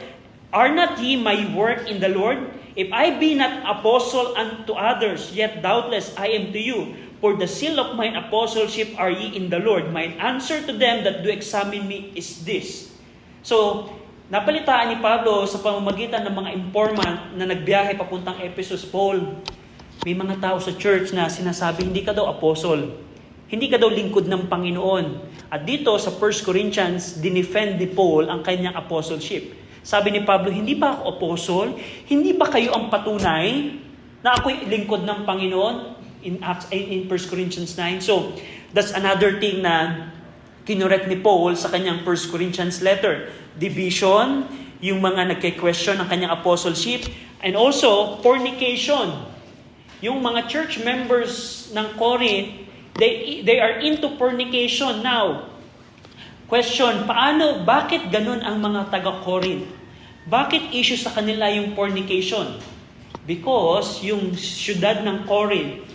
A: Are not ye my work in the Lord? If I be not apostle unto others, yet doubtless I am to you. For the seal of mine apostleship are ye in the Lord. My answer to them that do examine me is this. So, napalitaan ni Pablo sa pamamagitan ng mga informant na nagbiyahe papuntang Ephesus, Paul, may mga tao sa church na sinasabi, hindi ka daw apostle. Hindi ka daw lingkod ng Panginoon. At dito sa 1 Corinthians, dinefend ni Paul ang kanyang apostleship. Sabi ni Pablo, hindi ba ako apostle? Hindi ba kayo ang patunay na ako'y lingkod ng Panginoon? In 1 Corinthians 9. So, that's another thing na kinorek ni Paul sa kanyang 1 Corinthians letter. Division, yung mga nagke-question ng kanyang apostleship, and also fornication. Yung mga church members ng Corinth, they are into fornication now. Question, bakit ganun ang mga taga-Corinth? Bakit issue sa kanila yung fornication? Because yung syudad ng Corinth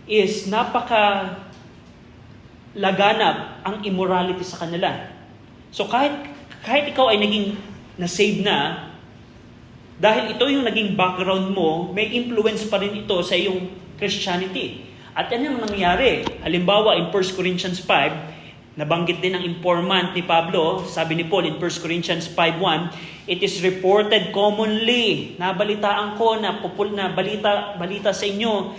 A: is napaka laganap ang immorality sa kanila. So kahit ikaw ay naging na-save na, dahil ito yung naging background mo, may influence pa rin ito sa iyong Christianity. At yan yung nangyari. Halimbawa, in 1 Corinthians 5, nabanggit din ang informant ni Pablo, sabi ni Paul in 1 Corinthians 5:1, it is reported commonly, nabalitaan ko na balita sa inyo,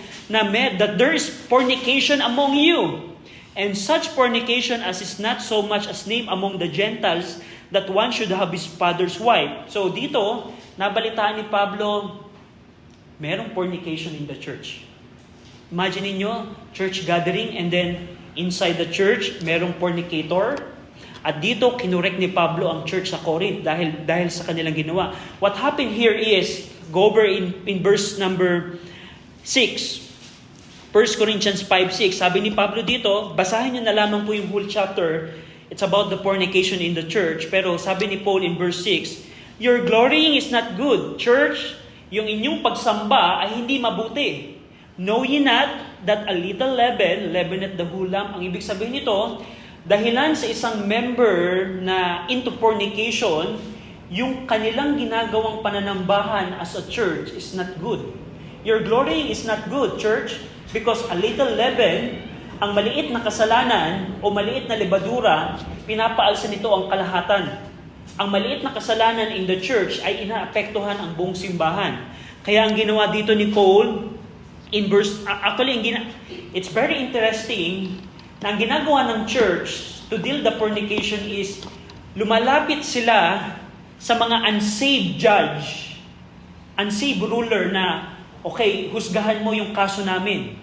A: that there is fornication among you, and such fornication as is not so much as named among the Gentiles, that one should have his father's wife. So dito, nabalitaan ni Pablo, merong fornication in the church. Imagine niyo, church gathering, and then inside the church, merong fornicator. At dito, kinurek ni Pablo ang church sa Corinth dahil sa kanilang ginawa. What happened here is, go over in verse number 6. 1 Corinthians 5:6. Sabi ni Pablo dito, basahin niyo na lamang po yung whole chapter. It's about the fornication in the church. Pero sabi ni Paul in verse 6, your glorying is not good. Church, yung inyong pagsamba ay hindi mabuti. Know ye not that a little leaven leaveneth the whole lump? Ang ibig sabihin nito, dahilan sa isang member na into fornication, yung kanilang ginagawang pananambahan as a church is not good. Your glorying is not good, church, because a little leaven, ang maliit na kasalanan o maliit na lebadura, pinapaalsa nito ang kalahatan. Ang maliit na kasalanan in the church ay inaapektuhan ang buong simbahan. Kaya ang ginawa dito ni Paul, it's very interesting na ang ginagawa ng church to deal the fornication is lumalapit sila sa mga unsaved judge, unsaved ruler na, okay, husgahan mo yung kaso namin.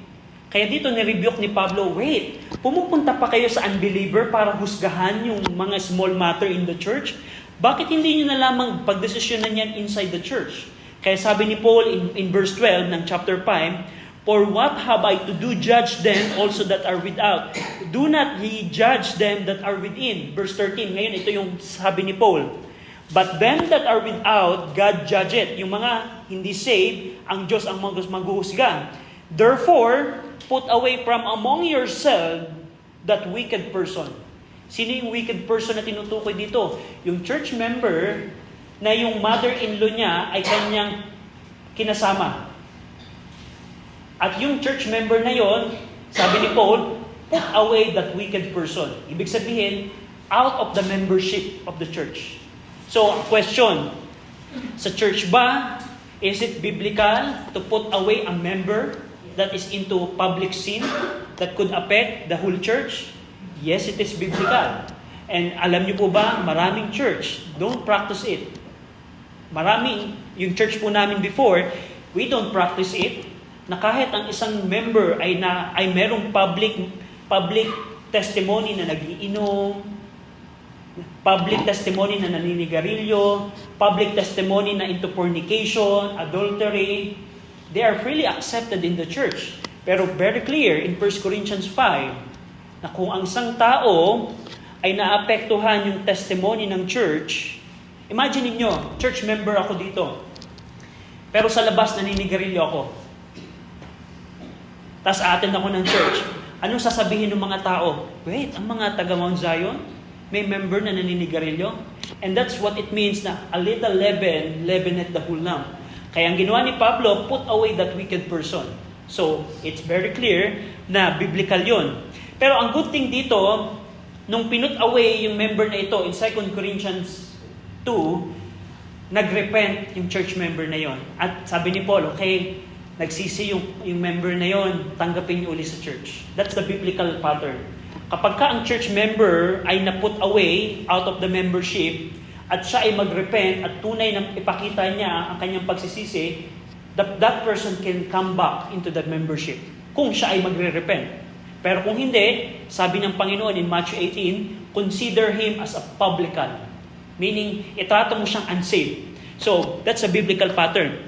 A: Kaya dito ni-rebuke ni Pablo, wait, pumupunta pa kayo sa unbeliever para husgahan yung mga small matter in the church? Bakit hindi nyo na lamang pagdesisyonan yan inside the church? Kaya sabi ni Paul in verse 12 ng chapter 5, for what have I to do judge them also that are without? Do not ye judge them that are within. Verse 13, ngayon ito yung sabi ni Paul. But them that are without, God judgeth. Yung mga hindi saved, ang Diyos ang maghuhusga. Therefore, put away from among yourselves that wicked person. Sino yung wicked person na tinutukoy dito? Yung church member na yung mother-in-law niya ay kanyang kinasama. At yung church member na yon, sabi ni Paul, put away that wicked person. Ibig sabihin, out of the membership of the church. So, question, sa church ba, is it biblical to put away a member that is into public sin that could affect the whole church? Yes, it is biblical. And alam niyo po ba, maraming church don't practice it. Yung church po namin before, we don't practice it, na kahit ang isang member ay merong public testimony na nagiinom, public testimony na naninigarilyo, public testimony na into fornication, adultery, they are freely accepted in the church. Pero very clear in 1 Corinthians 5 na kung ang isang tao ay naapektuhan yung testimony ng church, imagine niyo, church member ako dito, pero sa labas naninigarilyo ako. Tapos attend ako ng church. Anong sasabihin ng mga tao? Wait, ang mga taga Mount Zion, may member na naninigarilyo? And that's what it means na a little leaveneth the whole lump. Kaya ang ginawa ni Pablo, put away that wicked person. So, it's very clear na biblical yon. Pero ang good thing dito, nung pinut away yung member na ito in 2 Corinthians 2, nag-repent yung church member na yon. At sabi ni Paul, okay, nagsisi yung member na yon, tanggapin niyo uli sa church. That's the biblical pattern. Kapag ka ang church member ay na-put away out of the membership at siya ay mag-repent at tunay na ipakita niya ang kanyang pagsisisi, that person can come back into that membership kung siya ay magre-repent. Pero kung hindi, sabi ng Panginoon in Matthew 18, consider him as a publican. Meaning, itrato mo siyang unsaved. So, that's a biblical pattern.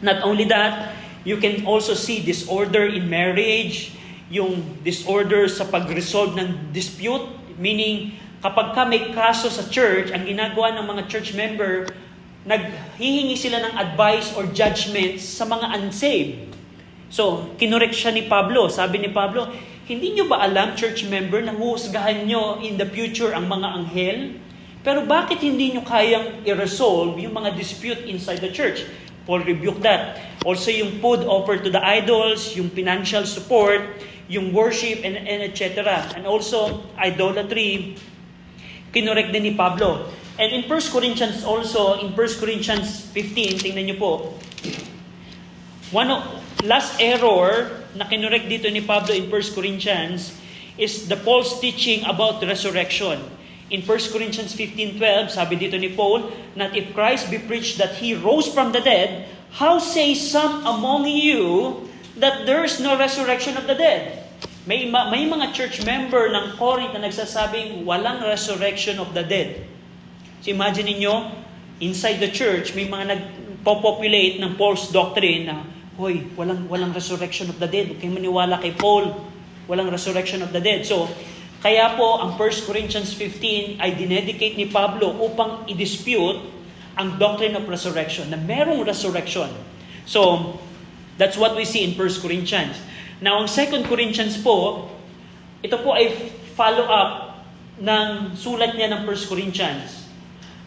A: Not only that, you can also see disorder in marriage, yung disorder sa pag-resolve ng dispute, meaning kapag ka may kaso sa church, ang ginagawa ng mga church member, naghihingi sila ng advice or judgments sa mga unsaved. So, kinorek siya ni Pablo. Sabi ni Pablo, hindi nyo ba alam, church member, na huhusgahan nyo in the future ang mga anghel? Pero bakit hindi nyo kayang i-resolve yung mga dispute inside the church? Paul rebuked that. Also yung food offered to the idols, yung financial support, yung worship, and etc. And also idolatry, kinorek din ni Pablo. And in 1 Corinthians also, in 1 Corinthians 15, tingnan nyo po, last error na kinorek dito ni Pablo in 1 Corinthians is the Paul's teaching about resurrection. In 1 Corinthians 15:12, sabi dito ni Paul, that if Christ be preached that He rose from the dead, how say some among you that there is no resurrection of the dead? May mga church member ng Corinth na nagsasabing walang resurrection of the dead. So imagine niyo, inside the church, may mga nagpo-populate ng false doctrine na, hoy, walang resurrection of the dead. Huwag kayong maniwala kay Paul. Walang resurrection of the dead. So, kaya po, ang 1 Corinthians 15 ay dinedicate ni Pablo upang i-dispute ang doctrine of resurrection, na merong resurrection. So, that's what we see in 1 Corinthians. Now, ang 2 Corinthians po, ito po ay follow-up ng sulat niya ng 1 Corinthians.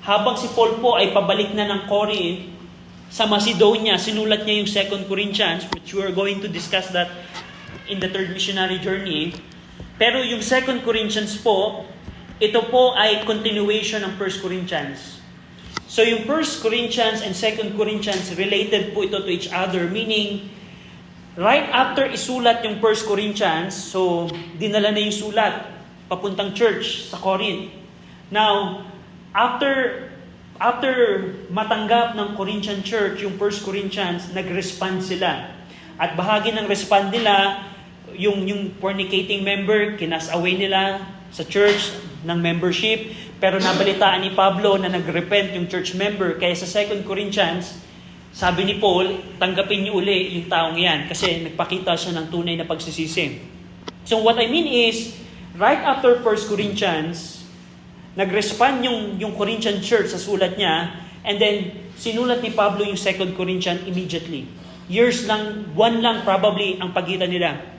A: Habang si Paul po ay pabalik na ng Corinth, sa Macedonia, sinulat niya yung 2 Corinthians, which we are going to discuss that in the third missionary journey. Pero yung 2 Corinthians po, ito po ay continuation ng 1 Corinthians. So yung 1 Corinthians and 2 Corinthians, related po ito to each other, meaning, right after isulat yung 1 Corinthians, so dinala na yung sulat, papuntang church sa Corinth. Now, after matanggap ng Corinthian church yung 1 Corinthians, nag-respond sila. At bahagi ng respond nila, yung fornicating member, kinas-away nila sa church ng membership. Pero nabalitaan ni Pablo na nag-repent yung church member. Kaya sa 2 Corinthians, sabi ni Paul, tanggapin niyo uli yung taong yan kasi nagpakita siya ng tunay na pagsisisi. So what I mean is, right after 1 Corinthians, nag-respond yung Corinthian church sa sulat niya, and then sinulat ni Pablo yung 2 Corinthians immediately. Years lang, one lang probably ang pagitan nila.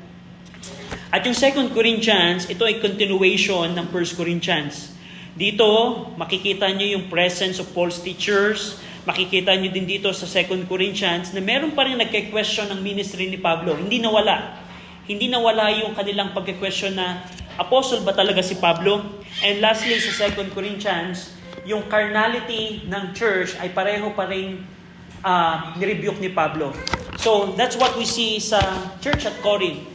A: At yung 2 Corinthians, ito ay continuation ng 1 Corinthians. Dito, makikita nyo yung presence of false teachers. Makikita nyo din dito sa 2 Corinthians na meron pa rin nagke-question ng ministry ni Pablo. Hindi nawala. Hindi nawala yung kanilang pagke-question na apostle ba talaga si Pablo? And lastly, sa 2 Corinthians, yung carnality ng church ay pareho pa rin nirebuke ni Pablo. So, that's what we see sa church at Corinth.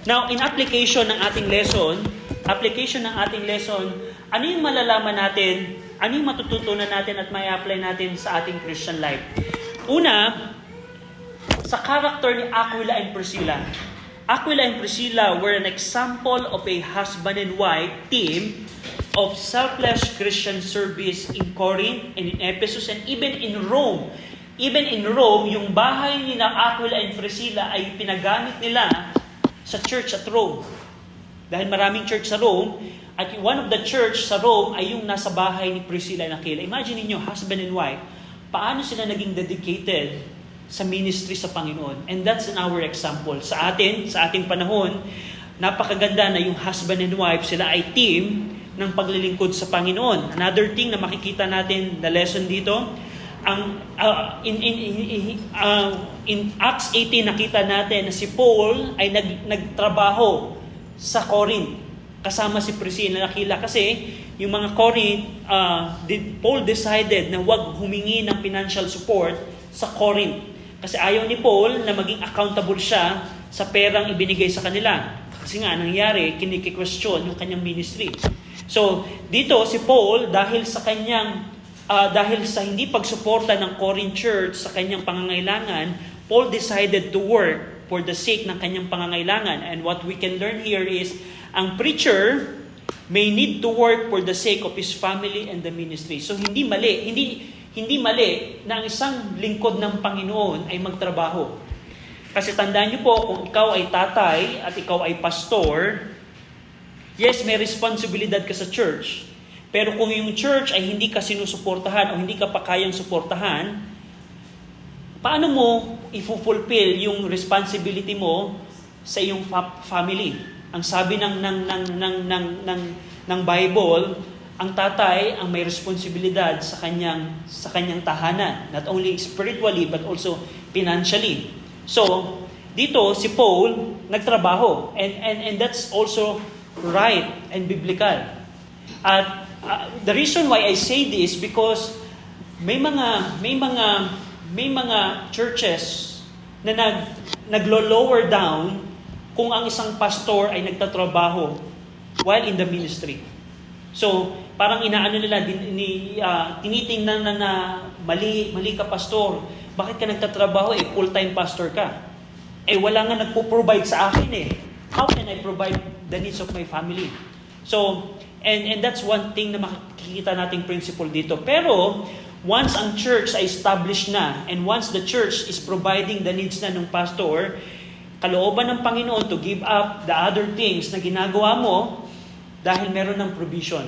A: Now, in application ng ating lesson, ano yung malalaman natin, ano yung matututunan natin at may apply natin sa ating Christian life? Una, sa character ni Aquila and Priscilla. Aquila and Priscilla were an example of a husband and wife team of selfless Christian service in Corinth and in Ephesus and even in Rome. Even in Rome, yung bahay ni Aquila and Priscilla ay pinagamit nila sa church at Rome. Dahil maraming church sa Rome, at one of the church sa Rome ay yung nasa bahay ni Priscilla and Aquila. Imagine niyo, husband and wife, paano sila naging dedicated sa ministry sa Panginoon. And that's in our example. Sa ating panahon, napakaganda na yung husband and wife, sila ay team ng paglilingkod sa Panginoon. Another thing na makikita natin, the lesson dito, in Acts 18, nakita natin na si Paul ay nagtrabaho sa Corinth kasama si Priscilla and Aquila kasi yung mga Corinth, Paul decided na wag humingi ng financial support sa Corinth kasi ayaw ni Paul na maging accountable siya sa perang ibinigay sa kanila. Kasi nga, nangyari, kiniki-question yung kanyang ministry. So, dito si Paul, dahil sa hindi pagsuporta ng Corinth Church sa kanyang pangangailangan, Paul decided to work for the sake ng kanyang pangangailangan. And what we can learn here is, ang preacher may need to work for the sake of his family and the ministry. So hindi mali na ang isang lingkod ng Panginoon ay magtrabaho. Kasi tandaan niyo po, kung ikaw ay tatay at ikaw ay pastor, yes, may responsibilidad ka sa church. Pero kung yung church ay hindi ka sinusuportahan o hindi ka pa kayang suportahan, paano mo i-fulfill yung responsibility mo sa iyong family? Ang sabi ng Bible, ang tatay ang may responsibilidad sa kanyang tahanan, not only spiritually but also financially. So, dito si Paul nagtrabaho, and that's also right and biblical. At the reason why I say this because may mga churches na naglo-lower down kung ang isang pastor ay nagtatrabaho while in the ministry. So, parang inaano nila, tinitingnan na mali ka pastor. Bakit ka nagtatrabaho? Full-time pastor ka. Wala nga nagpo-provide sa akin How can I provide the needs of my family? So, and that's one thing na makikita nating principle dito. Pero, once ang church ay established na, and once the church is providing the needs na ng pastor, kalooban ng Panginoon to give up the other things na ginagawa mo, dahil meron ng provision.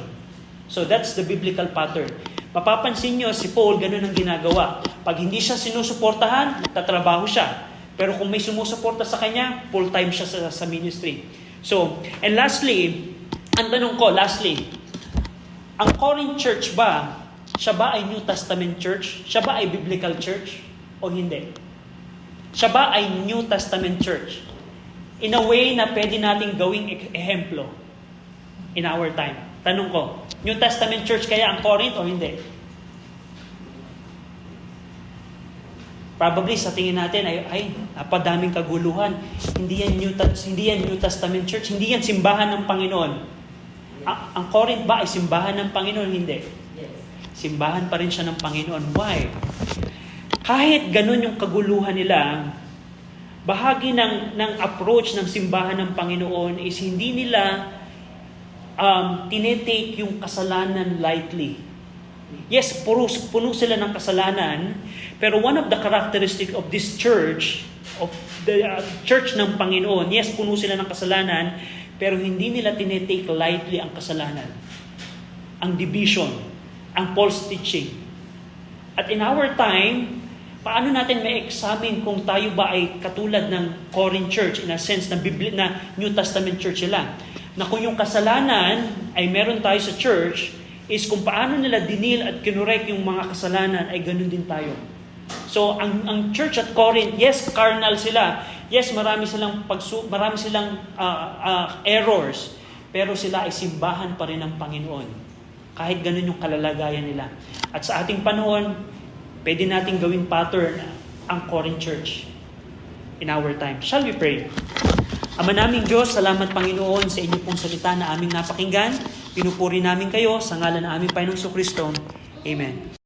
A: So that's the biblical pattern. Mapapansin nyo, si Paul, ganun ang ginagawa. Pag hindi siya sinusuportahan, nagtatrabaho siya. Pero kung may sumusuporta sa kanya, full-time siya sa ministry. So, and lastly, ang tanong ko, ang Corinth church ba, siya ba ay New Testament church? Siya ba ay biblical church? O hindi? Siya ba ay New Testament church? In a way na pwede nating gawing ehemplo in our time. Tanong ko, New Testament church kaya ang Corinth o hindi? Probably sa tingin natin ay napadaming kaguluhan. Hindi yan New Testament church, hindi yan simbahan ng Panginoon. Ang Corinth ba ay simbahan ng Panginoon? Hindi.
C: Yes.
A: Simbahan pa rin siya ng Panginoon. Why? Kahit ganun yung kaguluhan nila, bahagi ng approach ng simbahan ng Panginoon is hindi nila tinetake yung kasalanan lightly. Yes, puno sila ng kasalanan, pero one of the characteristic of this church, of the church ng Panginoon, yes, puno sila ng kasalanan, pero hindi nila tinetake lightly ang kasalanan, ang division, ang false teaching. At in our time, paano natin ma-examine kung tayo ba ay katulad ng Corinth church, in a sense na New Testament church sila? Na kung yung kasalanan ay meron tayo sa church, is kung paano nila dinil at kinurek yung mga kasalanan, ay ganun din tayo. So, ang church at Corinth, yes, carnal sila. Yes, marami silang errors. Pero sila ay simbahan pa rin ng Panginoon. Kahit ganun yung kalalagayan nila. At sa ating panahon, pwede nating gawing pattern ang Corinth church in our time. Shall we pray? Ama naming Diyos, salamat Panginoon sa inyo pong salita na aming napakinggan. Pinupuri namin kayo sa ngalan ng aming Panginoong Kristo. Amen.